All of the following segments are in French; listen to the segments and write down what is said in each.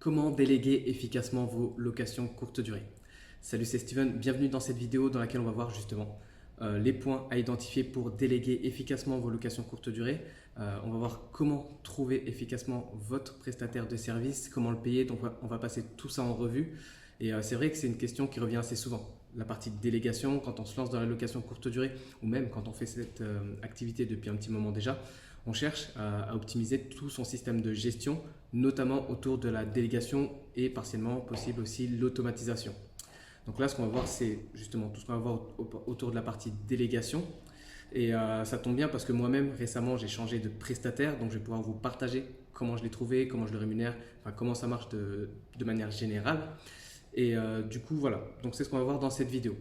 Comment déléguer efficacement vos locations courte durée? Salut, c'est Steven, bienvenue dans cette vidéo dans laquelle on va voir justement les points à identifier pour déléguer efficacement vos locations courte durée. On va voir comment trouver efficacement votre prestataire de service, comment le payer, donc on va passer tout ça en revue. Et c'est vrai que c'est une question qui revient assez souvent. La partie de délégation, quand on se lance dans la location courte durée, ou même quand on fait cette activité depuis un petit moment déjà, on cherche à optimiser tout son système de gestion, notamment autour de la délégation et partiellement possible aussi l'automatisation. Donc là, ce qu'on va voir, c'est justement tout ce qu'on va voir autour de la partie délégation. Et ça tombe bien parce que moi-même, récemment, j'ai changé de prestataire, donc je vais pouvoir vous partager comment je l'ai trouvé, comment je le rémunère, enfin, comment ça marche de manière générale. Et du coup, voilà, donc c'est ce qu'on va voir dans cette vidéo.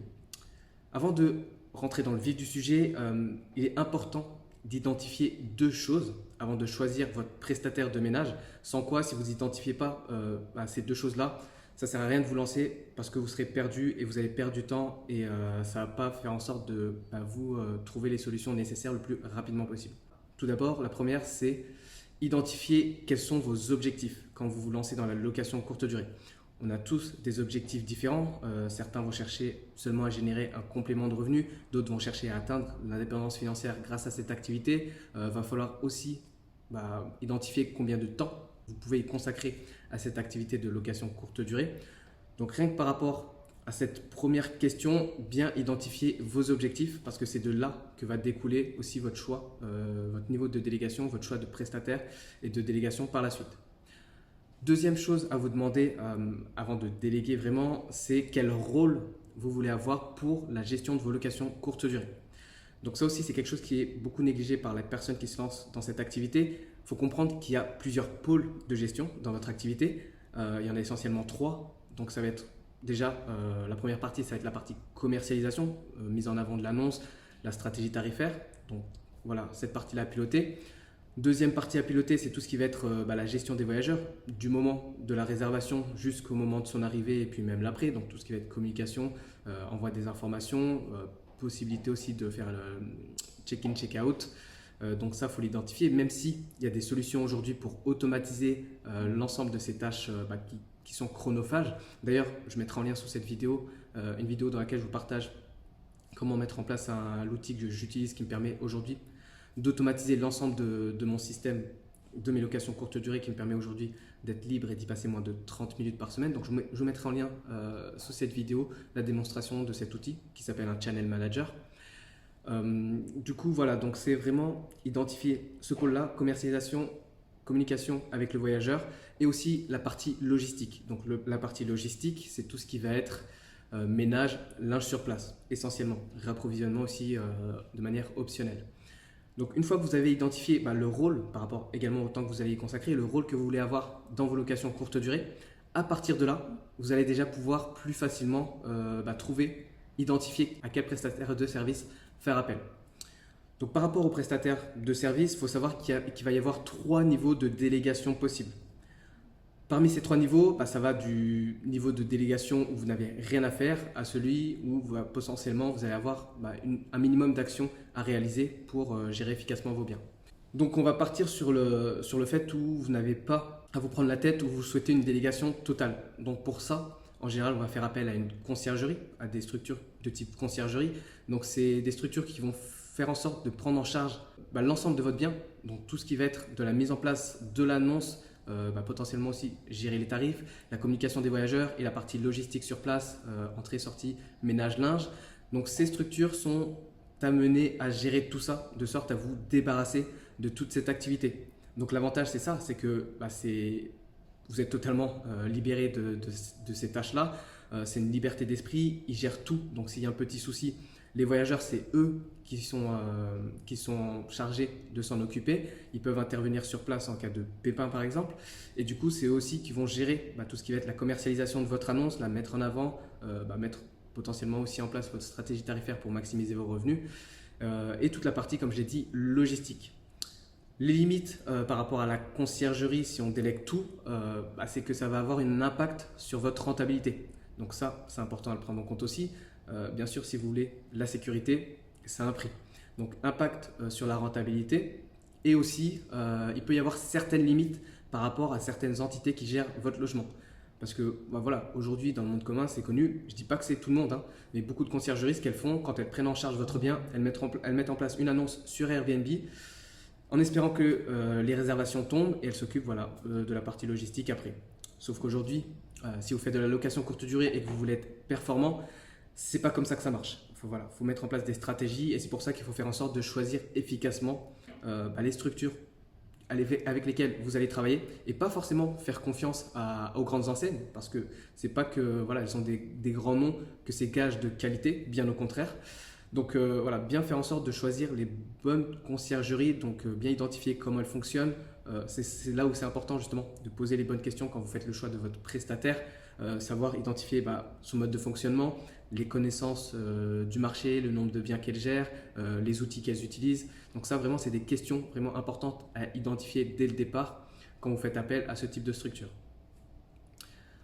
Avant de rentrer dans le vif du sujet, il est important d'identifier deux choses avant de choisir votre prestataire de ménage, sans quoi, si vous n'identifiez pas ces deux choses-là, ça ne sert à rien de vous lancer parce que vous serez perdu et vous allez perdre du temps et ça ne va pas faire en sorte de vous trouver les solutions nécessaires le plus rapidement possible. Tout d'abord, la première, c'est identifier quels sont vos objectifs quand vous vous lancez dans la location courte durée. On a tous des objectifs différents. Certains vont chercher seulement à générer un complément de revenus, d'autres vont chercher à atteindre l'indépendance financière grâce à cette activité. Va falloir aussi identifier combien de temps vous pouvez y consacrer à cette activité de location courte durée. Donc rien que par rapport à cette première question, bien identifier vos objectifs parce que c'est de là que va découler aussi votre choix, votre niveau de délégation, votre choix de prestataire et de délégation par la suite. Deuxième chose à vous demander avant de déléguer vraiment, c'est quel rôle vous voulez avoir pour la gestion de vos locations courte durée. Donc ça aussi, c'est quelque chose qui est beaucoup négligé par les personnes qui se lancent dans cette activité. Il faut comprendre qu'il y a plusieurs pôles de gestion dans votre activité. Il y en a essentiellement trois. Donc ça va être déjà, la première partie, ça va être la partie commercialisation, mise en avant de l'annonce, la stratégie tarifaire. Donc voilà, cette partie-là à piloter. Deuxième partie à piloter, c'est tout ce qui va être la gestion des voyageurs, du moment de la réservation jusqu'au moment de son arrivée et puis même l'après. Donc tout ce qui va être communication, envoi des informations, possibilité aussi de faire le check-in, check-out. Donc ça, il faut l'identifier, même s'il y a des solutions aujourd'hui pour automatiser l'ensemble de ces tâches qui sont chronophages. D'ailleurs, je mettrai en lien sous cette vidéo une vidéo dans laquelle je vous partage comment mettre en place l'outil que j'utilise qui me permet aujourd'hui d'automatiser l'ensemble de mon système de mes locations courte durée qui me permet aujourd'hui d'être libre et d'y passer moins de 30 minutes par semaine. Donc je vous mettrai en lien sous cette vidéo la démonstration de cet outil qui s'appelle un Channel Manager. Du coup voilà, donc c'est vraiment identifier ce pôle-là, commercialisation, communication avec le voyageur et aussi la partie logistique. Donc la partie logistique, c'est tout ce qui va être ménage, linge sur place essentiellement, réapprovisionnement aussi de manière optionnelle. Donc une fois que vous avez identifié le rôle par rapport également au temps que vous allez y consacrer, le rôle que vous voulez avoir dans vos locations courte durée, à partir de là, vous allez déjà pouvoir plus facilement trouver, identifier à quel prestataire de service faire appel. Donc par rapport au prestataire de service, il faut savoir qu'il va y avoir trois niveaux de délégation possibles. Parmi ces trois niveaux, ça va du niveau de délégation où vous n'avez rien à faire à celui où potentiellement vous allez avoir un minimum d'actions à réaliser pour gérer efficacement vos biens. Donc on va partir sur le fait où vous n'avez pas à vous prendre la tête, où vous souhaitez une délégation totale. Donc pour ça, en général, on va faire appel à une conciergerie, à des structures de type conciergerie. Donc c'est des structures qui vont faire en sorte de prendre en charge l'ensemble de votre bien, donc tout ce qui va être de la mise en place de l'annonce, potentiellement aussi gérer les tarifs, la communication des voyageurs et la partie logistique sur place, entrée, sortie, ménage, linge. Donc ces structures sont amenées à gérer tout ça de sorte à vous débarrasser de toute cette activité. Donc l'avantage c'est ça, c'est que vous êtes totalement libéré de ces tâches-là. C'est une liberté d'esprit, ils gèrent tout. Donc s'il y a un petit souci, les voyageurs, c'est eux qui sont chargés de s'en occuper. Ils peuvent intervenir sur place en cas de pépin par exemple. Et du coup, c'est eux aussi qui vont gérer tout ce qui va être la commercialisation de votre annonce, la mettre en avant, mettre potentiellement aussi en place votre stratégie tarifaire pour maximiser vos revenus. Et toute la partie, comme je l'ai dit, logistique. Les limites par rapport à la conciergerie, si on délègue tout, c'est que ça va avoir un impact sur votre rentabilité. Donc ça, c'est important à le prendre en compte aussi. Bien sûr, si vous voulez la sécurité, c'est un prix. Donc impact sur la rentabilité et aussi il peut y avoir certaines limites par rapport à certaines entités qui gèrent votre logement. Parce que voilà, aujourd'hui, dans le monde commun, c'est connu. Je ne dis pas que c'est tout le monde, hein, mais beaucoup de conciergeries, ce qu'elles font, quand elles prennent en charge votre bien, elles mettent en place une annonce sur Airbnb en espérant que les réservations tombent et elles s'occupent de la partie logistique après. Sauf qu'aujourd'hui, si vous faites de la location courte durée et que vous voulez être performant, c'est pas comme ça que ça marche. Faut mettre en place des stratégies et c'est pour ça qu'il faut faire en sorte de choisir efficacement les structures avec lesquelles vous allez travailler et pas forcément faire confiance aux grandes enseignes parce que c'est pas que elles ont des grands noms que c'est gage de qualité, bien au contraire. Donc bien faire en sorte de choisir les bonnes conciergeries, donc bien identifier comment elles fonctionnent. C'est là où c'est important justement de poser les bonnes questions quand vous faites le choix de votre prestataire, savoir identifier son mode de fonctionnement, les connaissances du marché, le nombre de biens qu'elle gère, les outils qu'elles utilisent. Donc ça vraiment c'est des questions vraiment importantes à identifier dès le départ quand vous faites appel à ce type de structure.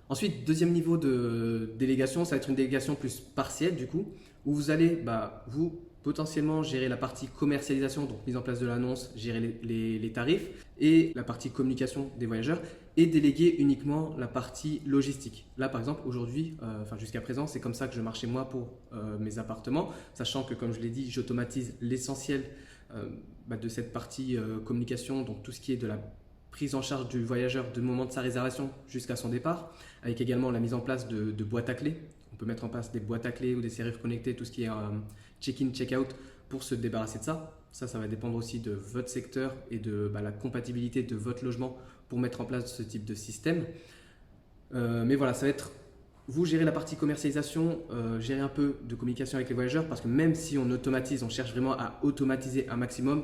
Ensuite, deuxième niveau de délégation, ça va être une délégation plus partielle du coup, où vous allez vous potentiellement gérer la partie commercialisation, donc mise en place de l'annonce, gérer les tarifs et la partie communication des voyageurs et déléguer uniquement la partie logistique. Là par exemple aujourd'hui, jusqu'à présent c'est comme ça que je marchais moi pour mes appartements, sachant que comme je l'ai dit, j'automatise l'essentiel de cette partie communication, donc tout ce qui est de la prise en charge du voyageur du moment de sa réservation jusqu'à son départ, avec également la mise en place de boîtes à clés. On peut mettre en place des boîtes à clés ou des serrures connectées, tout ce qui est check-in, check-out pour se débarrasser de ça. Ça va dépendre aussi de votre secteur et de la compatibilité de votre logement pour mettre en place ce type de système. Mais voilà, ça va être vous gérez la partie commercialisation, gérer un peu de communication avec les voyageurs parce que même si on automatise, on cherche vraiment à automatiser un maximum,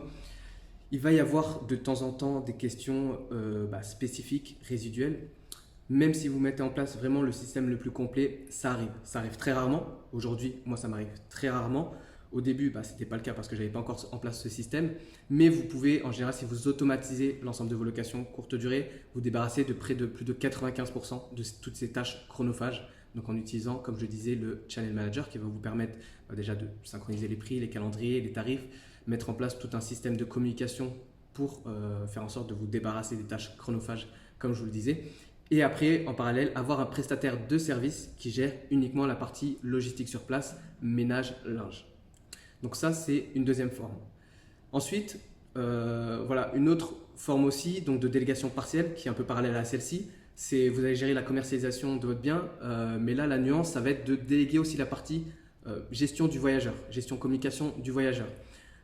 il va y avoir de temps en temps des questions spécifiques, résiduelles. Même si vous mettez en place vraiment le système le plus complet, ça arrive. Ça arrive très rarement. Aujourd'hui, moi, ça m'arrive très rarement. Au début, ce n'était pas le cas parce que je n'avais pas encore en place ce système. Mais vous pouvez, en général, si vous automatisez l'ensemble de vos locations courte durée, vous débarrasser de près de plus de 95% de toutes ces tâches chronophages. Donc en utilisant, comme je disais, le Channel Manager qui va vous permettre déjà de synchroniser les prix, les calendriers, les tarifs, mettre en place tout un système de communication pour faire en sorte de vous débarrasser des tâches chronophages, comme je vous le disais. Et après, en parallèle, avoir un prestataire de service qui gère uniquement la partie logistique sur place, ménage, linge. Donc ça, c'est une deuxième forme. Ensuite, une autre forme aussi donc de délégation partielle qui est un peu parallèle à celle-ci, c'est vous allez gérer la commercialisation de votre bien, mais là, la nuance, ça va être de déléguer aussi la partie gestion du voyageur, gestion communication du voyageur.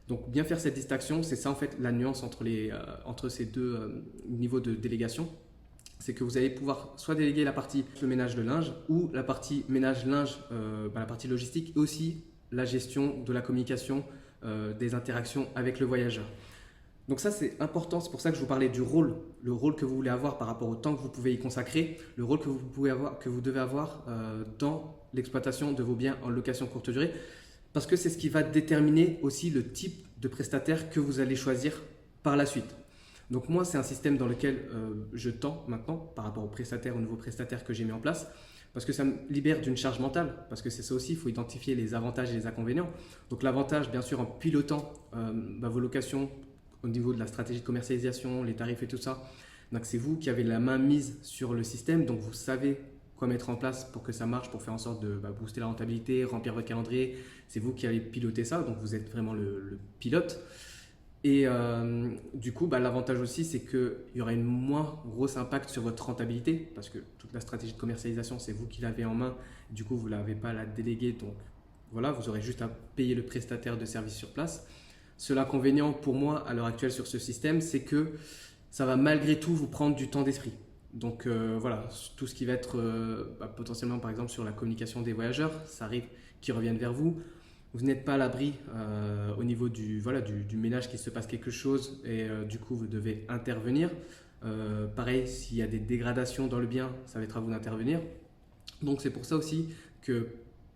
Donc bien faire cette distinction, c'est ça en fait la nuance entre ces deux niveaux de délégation. C'est que vous allez pouvoir soit déléguer la partie le ménage de linge ou la partie ménage linge, la partie logistique et aussi la gestion de la communication, des interactions avec le voyageur. Donc ça c'est important, c'est pour ça que je vous parlais du rôle, le rôle que vous voulez avoir par rapport au temps que vous pouvez y consacrer, le rôle que vous devez avoir dans l'exploitation de vos biens en location courte durée, parce que c'est ce qui va déterminer aussi le type de prestataire que vous allez choisir par la suite. Donc moi, c'est un système dans lequel je tends maintenant par rapport aux nouveaux prestataires que j'ai mis en place parce que ça me libère d'une charge mentale, parce que c'est ça aussi, il faut identifier les avantages et les inconvénients. Donc l'avantage, bien sûr, en pilotant vos locations au niveau de la stratégie de commercialisation, les tarifs et tout ça, donc c'est vous qui avez la main mise sur le système, donc vous savez quoi mettre en place pour que ça marche, pour faire en sorte de booster la rentabilité, remplir votre calendrier. C'est vous qui allez piloter ça, donc vous êtes vraiment le pilote. Et du coup, l'avantage aussi, c'est qu'il y aura une moins grosse impact sur votre rentabilité parce que toute la stratégie de commercialisation, c'est vous qui l'avez en main. Du coup, vous ne l'avez pas à la déléguer. Donc voilà, vous aurez juste à payer le prestataire de service sur place. Seul inconvénient pour moi à l'heure actuelle sur ce système, c'est que ça va malgré tout vous prendre du temps d'esprit. Donc tout ce qui va être potentiellement par exemple sur la communication des voyageurs, ça arrive qu'ils reviennent vers vous. Vous n'êtes pas à l'abri au niveau du ménage qu'il se passe quelque chose et du coup vous devez intervenir. Pareil, s'il y a des dégradations dans le bien, ça va être à vous d'intervenir. Donc c'est pour ça aussi que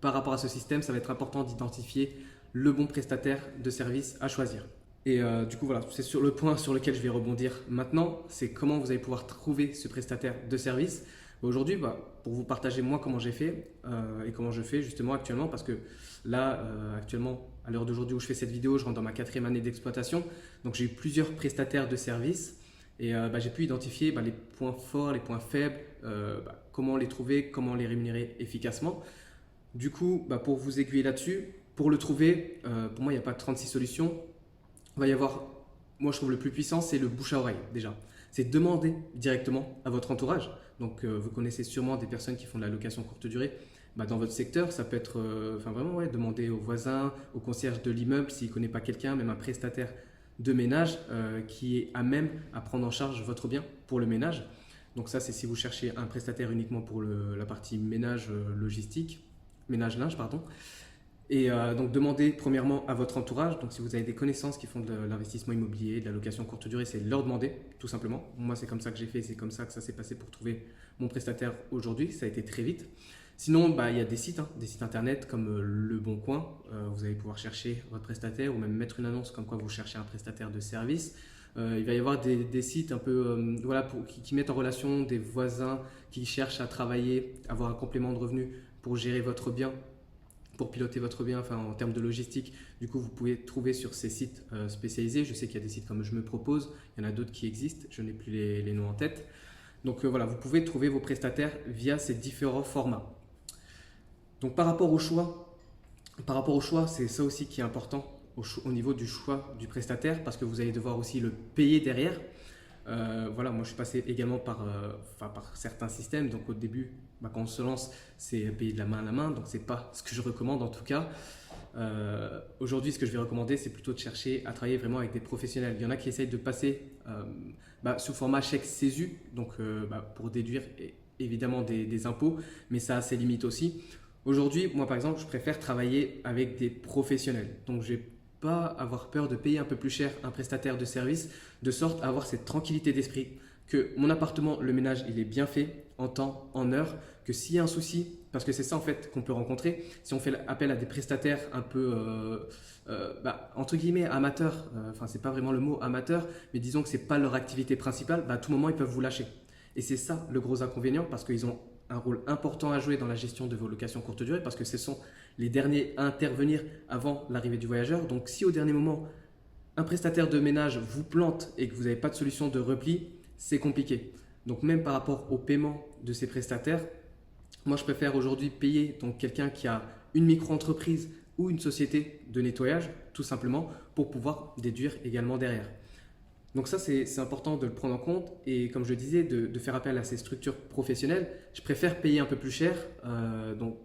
par rapport à ce système, ça va être important d'identifier le bon prestataire de service à choisir. Et du coup, c'est sur le point sur lequel je vais rebondir maintenant, c'est comment vous allez pouvoir trouver ce prestataire de service. Aujourd'hui, pour vous partager moi comment j'ai fait et comment je fais justement actuellement, parce que là, actuellement, à l'heure d'aujourd'hui où je fais cette vidéo, je rentre dans ma 4e année d'exploitation. Donc j'ai eu plusieurs prestataires de service Et j'ai pu identifier les points forts, les points faibles, comment les trouver, comment les rémunérer efficacement. Du coup, pour vous aiguiller là-dessus, pour le trouver, pour moi, il n'y a pas 36 solutions. Il va y avoir, moi je trouve le plus puissant, c'est le bouche à oreille déjà. C'est demander directement à votre entourage. Donc vous connaissez sûrement des personnes qui font de la location courte durée. Dans votre secteur, ça peut être vraiment demander aux voisins, au concierge de l'immeuble s'il ne connaît pas quelqu'un, même un prestataire de ménage qui est à même à prendre en charge votre bien pour le ménage. Donc ça, c'est si vous cherchez un prestataire uniquement pour la partie ménage logistique, ménage linge, pardon. Et donc demandez premièrement à votre entourage. Donc si vous avez des connaissances qui font de l'investissement immobilier, de la location courte durée, c'est leur demander tout simplement. Moi, c'est comme ça que j'ai fait, c'est comme ça que ça s'est passé pour trouver mon prestataire aujourd'hui. Ça a été très vite. Sinon, il y a des sites internet comme Le Bon Coin. Vous allez pouvoir chercher votre prestataire ou même mettre une annonce comme quoi vous cherchez un prestataire de service. Il va y avoir des sites un peu qui mettent en relation des voisins qui cherchent à travailler, avoir un complément de revenus pour gérer votre bien, pour piloter votre bien, en termes de logistique. Du coup, vous pouvez trouver sur ces sites spécialisés. Je sais qu'il y a des sites comme Je Me Propose, il y en a d'autres qui existent, je n'ai plus les noms en tête. Donc vous pouvez trouver vos prestataires via ces différents formats. Donc par rapport au choix, c'est ça aussi qui est important au niveau du choix du prestataire, parce que vous allez devoir aussi le payer derrière. Moi je suis passé également par certains systèmes. Donc au début, quand on se lance, c'est payer de la main à la main, donc c'est pas ce que je recommande en tout cas. Aujourd'hui, ce que je vais recommander, c'est plutôt de chercher à travailler vraiment avec des professionnels. Il y en a qui essayent de passer sous format chèque CESU, donc pour déduire évidemment des impôts, mais ça a ses limites aussi. Aujourd'hui, moi par exemple, je préfère travailler avec des professionnels. Donc je vais pas avoir peur de payer un peu plus cher un prestataire de service, de sorte à avoir cette tranquillité d'esprit que mon appartement, le ménage, il est bien fait en temps, en heure, que s'il y a un souci, parce que c'est ça en fait qu'on peut rencontrer, si on fait appel à des prestataires un peu entre guillemets amateurs, c'est pas vraiment le mot amateur, mais disons que c'est pas leur activité principale, à tout moment ils peuvent vous lâcher. Et c'est ça le gros inconvénient, parce qu'ils ont un rôle important à jouer dans la gestion de vos locations courte durée, parce que ce sont les derniers à intervenir avant l'arrivée du voyageur. Donc si au dernier moment, un prestataire de ménage vous plante et que vous n'avez pas de solution de repli, c'est compliqué. Donc même par rapport au paiement de ces prestataires, moi je préfère aujourd'hui payer donc quelqu'un qui a une micro-entreprise ou une société de nettoyage, tout simplement, pour pouvoir déduire également derrière. Donc ça, c'est important de le prendre en compte, et comme je le disais, de faire appel à ces structures professionnelles. Je préfère payer un peu plus cher, donc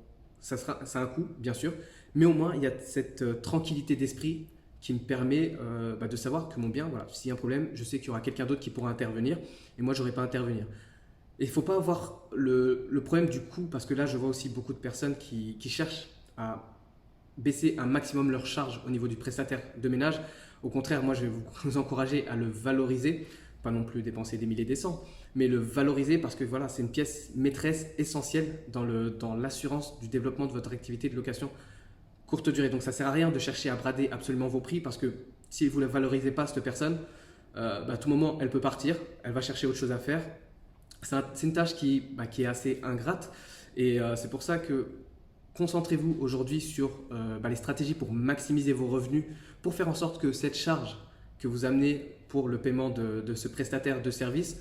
ça a un coût bien sûr, mais au moins il y a cette tranquillité d'esprit qui me permet de savoir que mon bien, s'il y a un problème, je sais qu'il y aura quelqu'un d'autre qui pourra intervenir et moi je n'aurai pas à intervenir. Et il ne faut pas avoir le problème du coût, parce que là je vois aussi beaucoup de personnes qui cherchent à baisser un maximum leurs charges au niveau du prestataire de ménage. Au contraire, moi je vais vous encourager à le valoriser, pas non plus dépenser des milliers et des cents, mais le valoriser, parce que c'est une pièce maîtresse essentielle dans l'assurance du développement de votre activité de location courte durée. Donc ça ne sert à rien de chercher à brader absolument vos prix, parce que si vous ne la valorisez pas, cette personne, à tout moment elle peut partir, elle va chercher autre chose à faire. C'est une tâche qui est assez ingrate, et c'est pour ça que concentrez-vous aujourd'hui sur les stratégies pour maximiser vos revenus, pour faire en sorte que cette charge que vous amenez pour le paiement de ce prestataire de service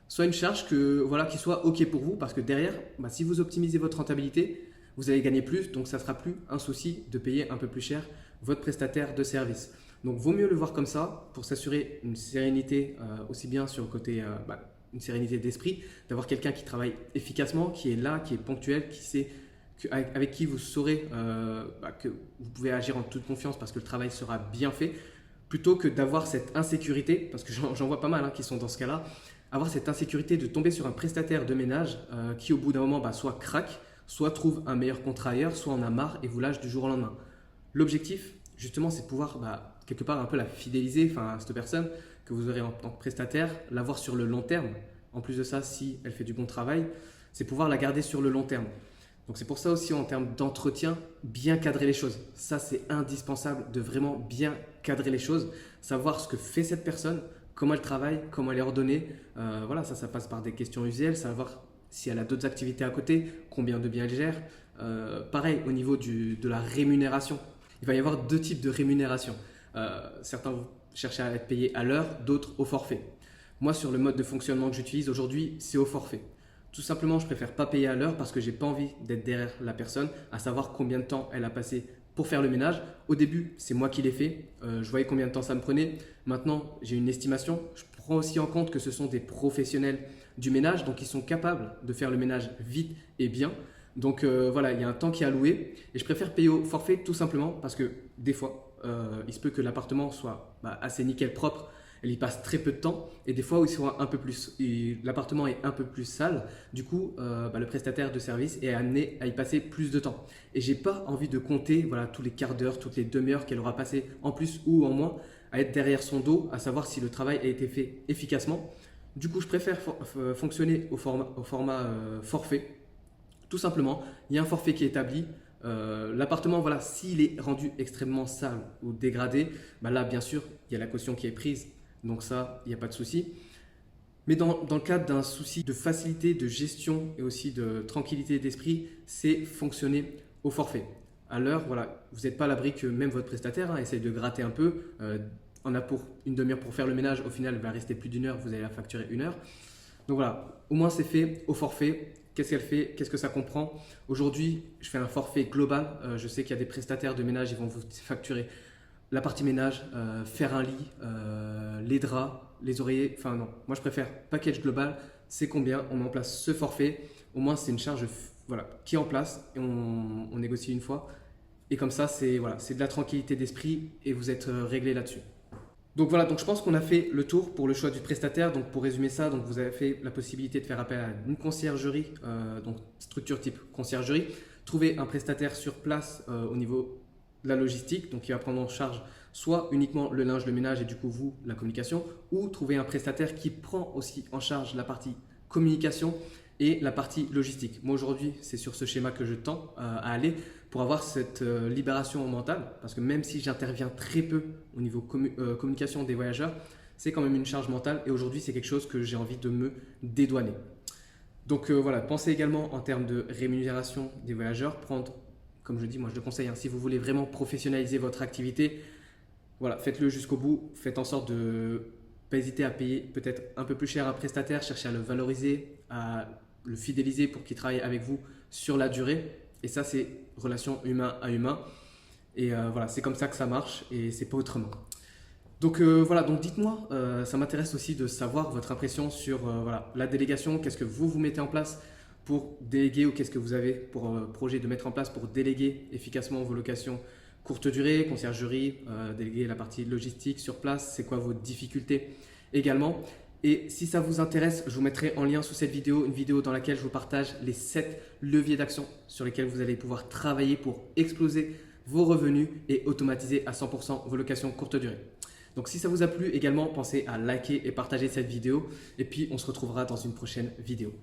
soit une charge qui soit OK pour vous, parce que derrière, si vous optimisez votre rentabilité, vous allez gagner plus, donc ça ne sera plus un souci de payer un peu plus cher votre prestataire de service. Donc vaut mieux le voir comme ça pour s'assurer une sérénité aussi bien sur le côté une sérénité d'esprit, d'avoir quelqu'un qui travaille efficacement, qui est là, qui est ponctuel, qui sait avec qui vous saurez que vous pouvez agir en toute confiance parce que le travail sera bien fait, plutôt que d'avoir cette insécurité, parce que j'en vois pas mal qui sont dans ce cas-là, avoir cette insécurité de tomber sur un prestataire de ménage qui au bout d'un moment soit craque, soit trouve un meilleur contrat ailleurs, soit en a marre et vous lâche du jour au lendemain. L'objectif justement, c'est de pouvoir quelque part un peu la fidéliser, cette personne que vous aurez en tant que prestataire, l'avoir sur le long terme. En plus de ça, si elle fait du bon travail, c'est pouvoir la garder sur le long terme. Donc c'est pour ça aussi, en termes d'entretien, bien cadrer les choses. Ça, c'est indispensable de vraiment bien cadrer les choses, savoir ce que fait cette personne, comment elle travaille, comment elle est ordonnée. Ça passe par des questions usuelles, savoir si elle a d'autres activités à côté, combien de biens elle gère. Pareil, au niveau de la rémunération, il va y avoir deux types de rémunération. Certains vont chercher à être payés à l'heure, d'autres au forfait. Moi, sur le mode de fonctionnement que j'utilise aujourd'hui, c'est au forfait. Tout simplement, je préfère pas payer à l'heure parce que j'ai pas envie d'être derrière la personne, à savoir combien de temps elle a passé pour faire le ménage. Au début, c'est moi qui l'ai fait. Je voyais combien de temps ça me prenait. Maintenant, j'ai une estimation. Je prends aussi en compte que ce sont des professionnels du ménage, donc ils sont capables de faire le ménage vite et bien. Donc voilà, il y a un temps qui est alloué et je préfère payer au forfait tout simplement parce que des fois, il se peut que l'appartement soit assez nickel propre. Elle y passe très peu de temps et des fois où il soit un peu plus, l'appartement est un peu plus sale, du coup le prestataire de service est amené à y passer plus de temps. Et j'ai pas envie de compter voilà, tous les quarts d'heure, toutes les demi-heures qu'elle aura passé en plus ou en moins à être derrière son dos, à savoir si le travail a été fait efficacement. Du coup, je préfère fonctionner au format forfait. Tout simplement, il y a un forfait qui est établi. L'appartement, voilà, s'il est rendu extrêmement sale ou dégradé, là, bien sûr, il y a la caution qui est prise. Donc ça, il n'y a pas de souci. Mais dans le cadre d'un souci de facilité, de gestion et aussi de tranquillité d'esprit, c'est fonctionner au forfait. À l'heure, voilà, vous n'êtes pas à l'abri que même votre prestataire essaye de gratter un peu. On a pour une demi-heure pour faire le ménage. Au final, il va rester plus d'1 heure. Vous allez la facturer 1 heure. Donc voilà, au moins c'est fait au forfait. Qu'est-ce qu'elle fait? Qu'est-ce que ça comprend? Aujourd'hui, je fais un forfait global. Je sais qu'il y a des prestataires de ménage, ils vont vous facturer la partie ménage, faire un lit, les draps, les oreillers. Enfin non, moi je préfère package global. C'est combien? On met en place ce forfait. Au moins c'est une charge voilà, qui est en place et on négocie une fois. Et comme ça, c'est voilà, de la tranquillité d'esprit et vous êtes réglé là-dessus. Donc voilà, donc je pense qu'on a fait le tour pour le choix du prestataire. Donc pour résumer ça, donc vous avez fait la possibilité de faire appel à une conciergerie, donc structure type conciergerie. Trouver un prestataire sur place au niveau de la logistique, donc qui va prendre en charge soit uniquement le linge, le ménage et du coup vous, la communication, ou trouver un prestataire qui prend aussi en charge la partie communication et la partie logistique. Moi aujourd'hui, c'est sur ce schéma que je tends à aller pour avoir cette libération mentale, parce que même si j'interviens très peu au niveau communication des voyageurs, c'est quand même une charge mentale et aujourd'hui c'est quelque chose que j'ai envie de me dédouaner. Donc voilà, pensez également en termes de rémunération des voyageurs, prendre, comme je dis, moi je le conseille, si vous voulez vraiment professionnaliser votre activité, voilà, faites-le jusqu'au bout, faites en sorte de pas hésiter à payer peut-être un peu plus cher un prestataire, chercher à le valoriser, à le fidéliser pour qu'il travaille avec vous sur la durée. Et ça, c'est relation humain à humain. Et voilà, c'est comme ça que ça marche et c'est pas autrement. Donc voilà, donc dites-moi, ça m'intéresse aussi de savoir votre impression sur voilà, la délégation. Qu'est-ce que vous mettez en place pour déléguer ou qu'est-ce que vous avez pour projet de mettre en place pour déléguer efficacement vos locations courte durée, conciergerie, déléguer la partie logistique sur place. C'est quoi vos difficultés également? Et si ça vous intéresse, je vous mettrai en lien sous cette vidéo une vidéo dans laquelle je vous partage les 7 leviers d'action sur lesquels vous allez pouvoir travailler pour exploser vos revenus et automatiser à 100% vos locations courte durée. Donc si ça vous a plu également, pensez à liker et partager cette vidéo et puis on se retrouvera dans une prochaine vidéo.